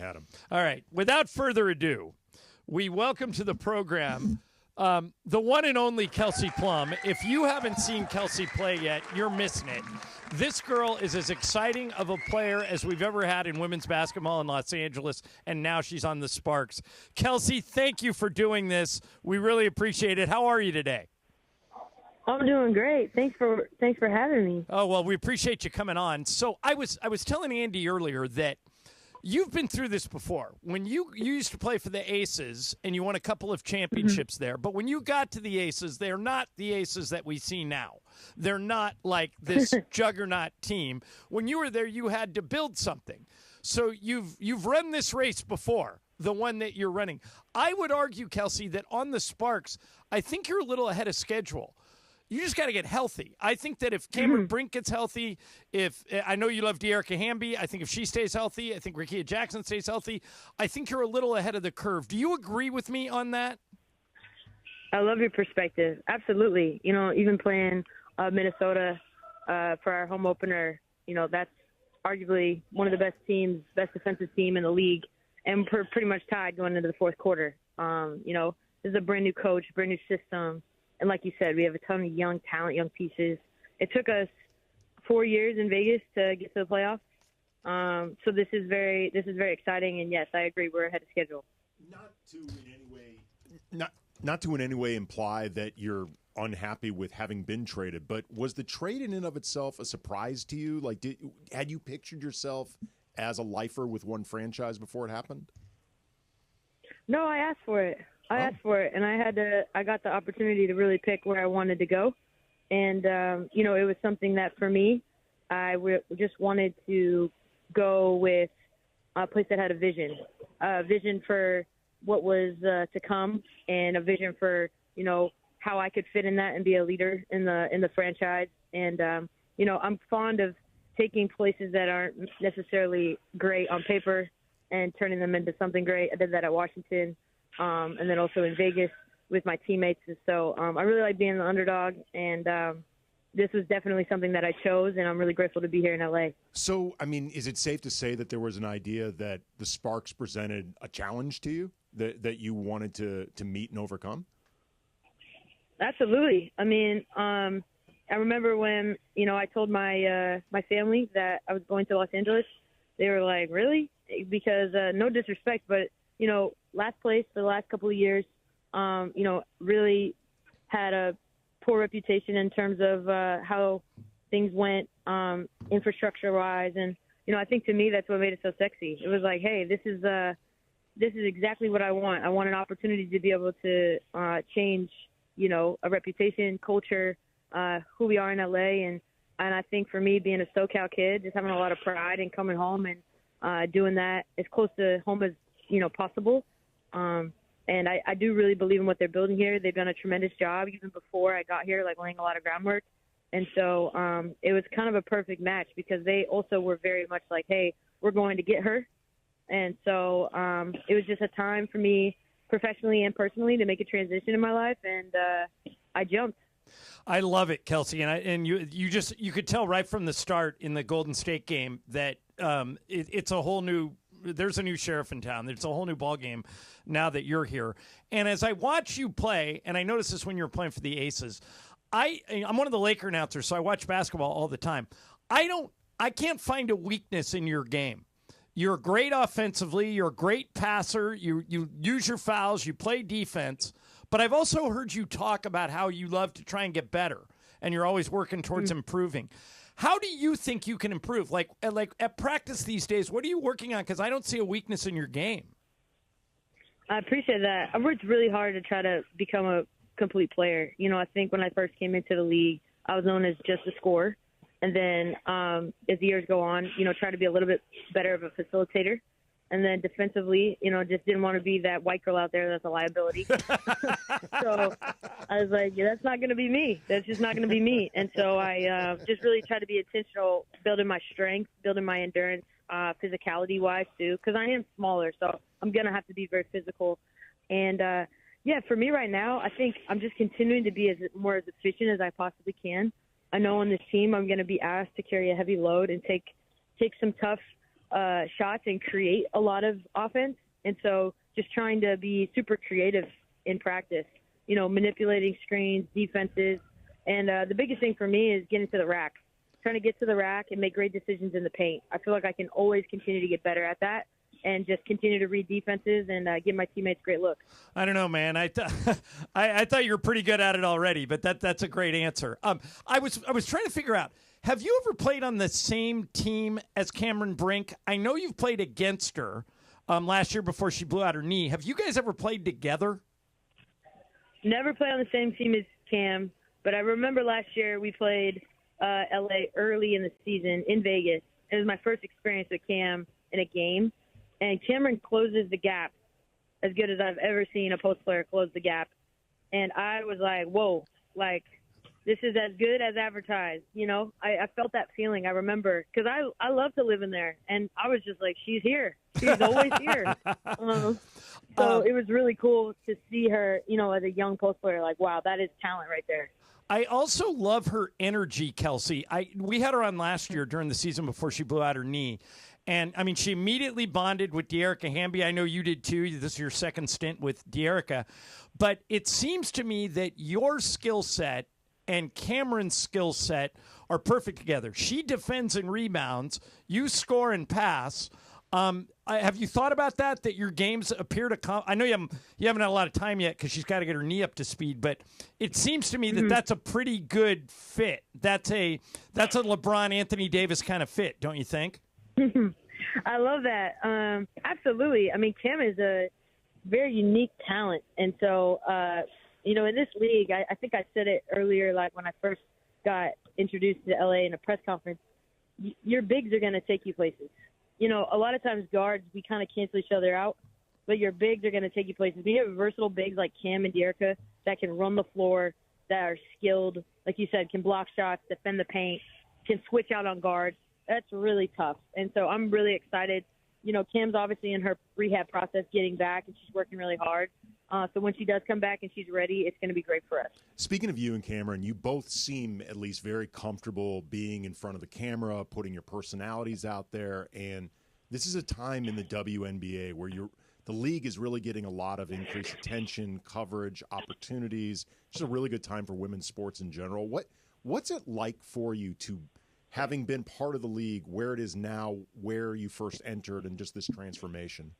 Adam. All right. Without further ado, we welcome to the program the one and only Kelsey Plum. If you haven't seen Kelsey play yet, you're missing it. This girl is as exciting of a player as we've ever had in women's basketball in Los Angeles, and now she's on the Sparks. Kelsey, thank you for doing this. We really appreciate it. How are you today? I'm doing great. Thanks for having me. Oh, well, we appreciate you coming on. So I was telling Andy earlier that you've been through this before. When you used to play for the Aces and you won a couple of championships there, but when you got to the Aces, they're not the Aces that we see now. They're not like this juggernaut team. When you were there, you had to build something. So you've run this race before, the one that you're running. I would argue, Kelsey, that on the Sparks, I think you're a little ahead of schedule. You just got to get healthy. I think that if Cameron Brink gets healthy, I know you love De'Erica Hamby, I think if she stays healthy, I think Rickea Jackson stays healthy, I think you're a little ahead of the curve. Do you agree with me on that? I love your perspective. Absolutely. You know, even playing Minnesota for our home opener, you know, that's arguably one of the best defensive team in the league, and we're pretty much tied going into the fourth quarter. You know, this is a brand new coach, brand new system. And like you said, we have a ton of young talent, young pieces. It took us 4 years in Vegas to get to the playoffs. So this is very exciting. And yes, I agree. We're ahead of schedule. Not to in any way imply that you're unhappy with having been traded, but was the trade in and of itself a surprise to you? Like, had you pictured yourself as a lifer with one franchise before it happened? No, I asked for it. Asked for it, and I got the opportunity to really pick where I wanted to go. And, you know, it was something that for me, I just wanted to go with a place that had a vision for what was to come, and a vision for, you know, how I could fit in that and be a leader in the franchise. And, you know, I'm fond of taking places that aren't necessarily great on paper and turning them into something great. I did that at Washington. And then also in Vegas with my teammates. And so I really like being the underdog, and this was definitely something that I chose, and I'm really grateful to be here in L.A. So, I mean, is it safe to say that there was an idea that the Sparks presented a challenge to you that you wanted to meet and overcome? Absolutely. I mean, I remember when, you know, I told my family that I was going to Los Angeles. They were like, really? Because no disrespect, but, you know, last place for the last couple of years, you know, really had a poor reputation in terms of how things went infrastructure-wise. And, you know, I think to me that's what made it so sexy. It was like, hey, this is exactly what I want. I want an opportunity to be able to change, you know, a reputation, culture, who we are in L.A. And I think for me, being a SoCal kid, just having a lot of pride and coming home and doing that as close to home as, you know, possible. And I do really believe in what they're building here. They've done a tremendous job even before I got here, like laying a lot of groundwork. And so it was kind of a perfect match, because they also were very much like, hey, we're going to get her. And so it was just a time for me professionally and personally to make a transition in my life. And I jumped. I love it, Kelsey. And you could tell right from the start in the Golden State game that it's a whole new – there's a new sheriff in town. There's a whole new ball game now that you're here. And as I watch you play, and I noticed this when you were playing for the Aces, I'm one of the Laker announcers, so I watch basketball all the time. I can't find a weakness in your game. You're great offensively. You're a great passer. You use your fouls. You play defense. But I've also heard you talk about how you love to try and get better, and you're always working towards improving. How do you think you can improve? Like at practice these days, what are you working on? Because I don't see a weakness in your game. I appreciate that. I worked really hard to try to become a complete player. You know, I think when I first came into the league, I was known as just a scorer. And then as the years go on, you know, try to be a little bit better of a facilitator. And then defensively, you know, just didn't want to be that white girl out there that's a liability. So I was like, yeah, that's not going to be me. That's just not going to be me. And so I just really try to be intentional, building my strength, building my endurance, physicality-wise too, because I am smaller. So I'm going to have to be very physical. And, yeah, for me right now, I think I'm just continuing to be more as efficient as I possibly can. I know on this team I'm going to be asked to carry a heavy load and take some tough shots and create a lot of offense. And so just trying to be super creative in practice, manipulating screens, defenses. And the biggest thing for me is getting to the rack, trying to get to the rack and make great decisions in the paint. I feel like I can always continue to get better at that and just continue to read defenses and give my teammates great looks. I don't know, man. I thought you were pretty good at it already, but that's a great answer. I was trying to figure out, have you ever played on the same team as Cameron Brink? I know you've played against her last year before she blew out her knee. Have you guys ever played together? Never played on the same team as Cam, but I remember last year we played L.A. early in the season in Vegas. It was my first experience with Cam in a game. And Cameron closes the gap as good as I've ever seen a post player close the gap. And I was like, whoa, like, this is as good as advertised. I felt that feeling. I remember because I love to live in there. And I was just like, she's here. She's always here. So it was really cool to see her, as a young post player, like, wow, that is talent right there. I also love her energy, Kelsey. We had her on last year during the season before she blew out her knee. And, I mean, she immediately bonded with De'Erica Hamby. I know you did, too. This is your second stint with De'Erica. But it seems to me that your skill set and Cameron's skill set are perfect together. She defends and rebounds. You score and pass. Have you thought about that your games appear to I know you haven't had a lot of time yet because she's got to get her knee up to speed, but it seems to me that that's a pretty good fit. That's a LeBron, Anthony Davis kind of fit, don't you think? I love that. Absolutely. I mean, Cam is a very unique talent. And so, in this league, I think I said it earlier, like when I first got introduced to LA in a press conference, your bigs are going to take you places. A lot of times guards, we kind of cancel each other out, but your bigs are going to take you places. When you have versatile bigs like Cam and De'Erica that can run the floor, that are skilled, like you said, can block shots, defend the paint, can switch out on guards. That's really tough. And so I'm really excited. Cam's obviously in her rehab process getting back, and she's working really hard. So when she does come back and she's ready, it's going to be great for us. Speaking of you and Cameron, you both seem at least very comfortable being in front of the camera, putting your personalities out there. And this is a time in the WNBA where the league is really getting a lot of increased attention, coverage, opportunities. Just a really good time for women's sports in general. What's it like for you to, having been part of the league, where it is now, where you first entered, and just this transformation?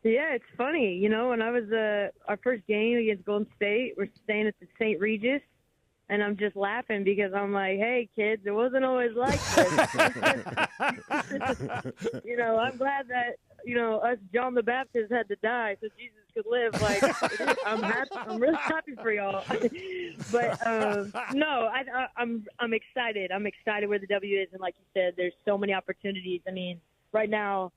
Yeah, it's funny. When I was our first game against Golden State, we're staying at the St. Regis, and I'm just laughing because I'm like, hey, kids, it wasn't always like this. I'm glad that, us John the Baptist had to die so Jesus could live. Like, I'm happy. I'm really happy for y'all. But, no, I'm excited. I'm excited where the W is. And like you said, there's so many opportunities. I mean, right now,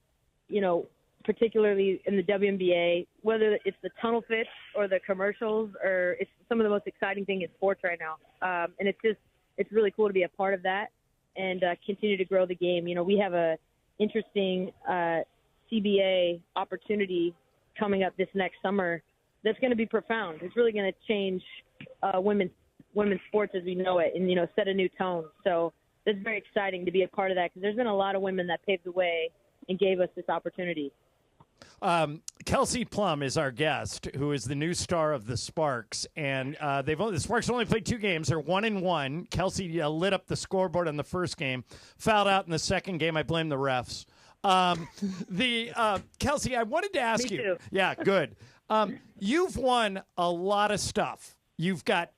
particularly in the WNBA, whether it's the tunnel fits or the commercials, or it's some of the most exciting thing in sports right now. And it's really cool to be a part of that and continue to grow the game. We have a interesting CBA opportunity coming up this next summer that's going to be profound. It's really going to change women's sports as we know it and, set a new tone. So it's very exciting to be a part of that because there's been a lot of women that paved the way and gave us this opportunity. Kelsey Plum is our guest, who is the new star of the Sparks, and the Sparks only played 2 games. They're 1-1. Kelsey lit up the scoreboard in the first game, fouled out in the second game. I blame the refs. Kelsey, I wanted to ask you. Too. Yeah, good. You've won a lot of stuff. You've got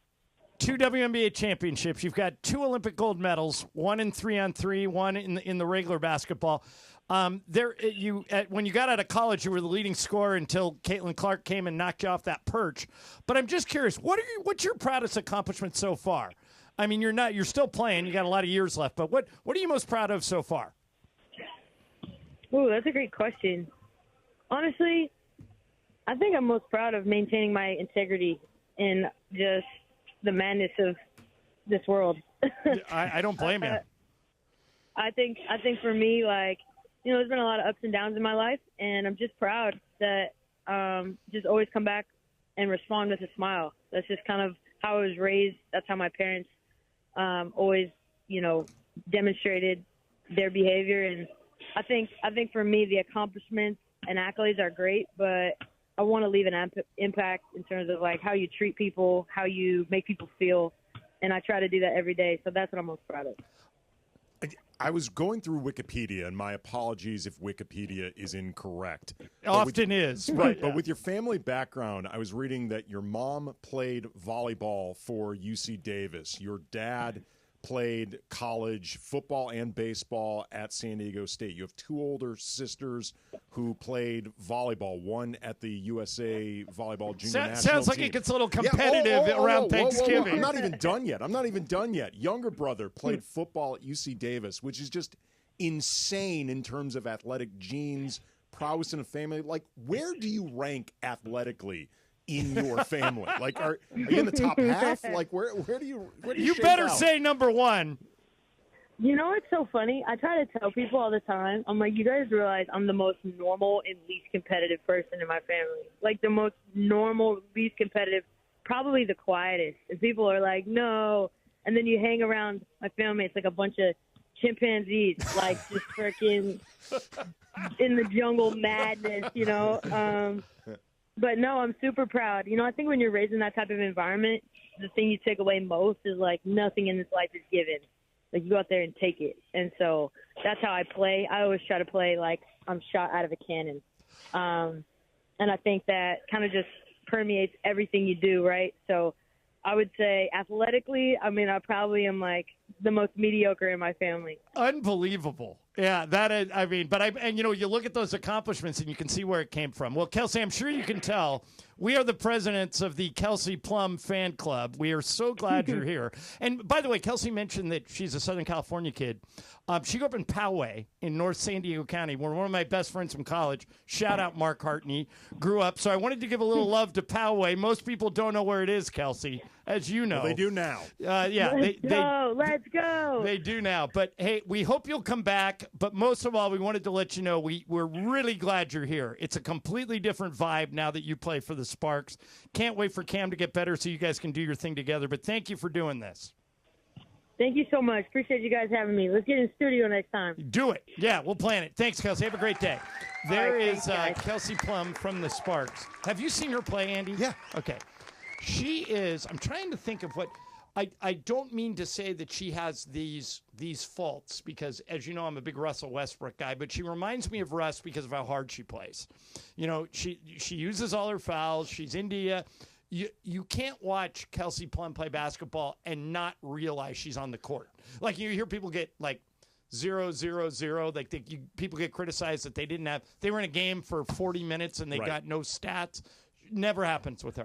2 WNBA championships. You've got 2 Olympic gold medals, 1 in 3-on-3, 1 in the regular basketball. When you got out of college, you were the leading scorer until Caitlin Clark came and knocked you off that perch. But I'm just curious, what's your proudest accomplishment so far? I mean, you're still playing. You got a lot of years left, but what are you most proud of so far? Ooh, that's a great question. Honestly, I think I'm most proud of maintaining my integrity in just the madness of this world. I don't blame you. I think for me, like, there's been a lot of ups and downs in my life, and I'm just proud that just always come back and respond with a smile. That's just kind of how I was raised. That's how my parents always, demonstrated their behavior. And think for me, the accomplishments and accolades are great, but I want to leave an impact in terms of like how you treat people, how you make people feel, and I try to do that every day. So that's what I'm most proud of. I was going through Wikipedia, and my apologies if Wikipedia is incorrect. Often is. Right, but with your family background, I was reading that your mom played volleyball for UC Davis. Your dad played college football and baseball at San Diego State. You have two older sisters who played volleyball, one at the USA Volleyball Junior National Sounds like team. it gets a little competitive around Thanksgiving. I'm not even done yet. Younger brother played football at UC Davis, which is just insane in terms of athletic genes, prowess in a family. Like, where do you rank athletically in your family? Like, are you in the top half? Like, where do you You better say number one. You know what's so funny? I try to tell people all the time. I'm like, you guys realize I'm the most normal and least competitive person in my family. Like, the most normal, least competitive, probably the quietest. And people are like, no. And then you hang around my family, it's like a bunch of chimpanzees, like just freaking in the jungle madness, you know? But no, I'm super proud. You know, I think when you're raised in that type of environment, the thing you take away most is like nothing in this life is given. Like, you go out there and take it. And so that's how I play. I always try to play like I'm shot out of a cannon. And I think that kind of just permeates everything you do, right? So I would say athletically, I mean, I probably am like the most mediocre in my family. Unbelievable. Yeah, that is, I mean, but and you know, you look at those accomplishments and you can see where it came from. Well, Kelsey, I'm sure you can tell we are the presidents of the Kelsey Plum fan club. We are so glad you're here. And by the way, Kelsey mentioned that she's a Southern California kid. She grew up in Poway in North San Diego County, where one of my best friends from college, shout out Mark Hartney, grew up. So I wanted to give a little love to Poway. Most people don't know where it is, Kelsey, as you know. Well, they do now. Yeah, Let's go. They do now. But hey, we hope you'll come back. But most of all, we wanted to let you know we're really glad you're here. It's a completely different vibe now that you play for the Sparks. Can't wait for Cam to get better so you guys can do your thing together. But thank you for doing this. Thank you so much. Appreciate you guys having me. Let's get in the studio next time. Do it. Yeah, we'll plan it. Thanks, Kelsey. Have a great day. There is thanks, Kelsey Plum from the Sparks. Have you seen her play, Andy? Yeah. Okay. She is, I'm trying to think of what, I don't mean to say that she has these faults because, as you know, I'm a big Russell Westbrook guy, but she reminds me of Russ because of how hard she plays. You know, she uses all her fouls. She's India. You can't watch Kelsey Plum play basketball and not realize she's on the court. Like, you hear people get like 0-0-0. Like, people get criticized that they were in a game for 40 minutes and they got no stats. Never happens with her.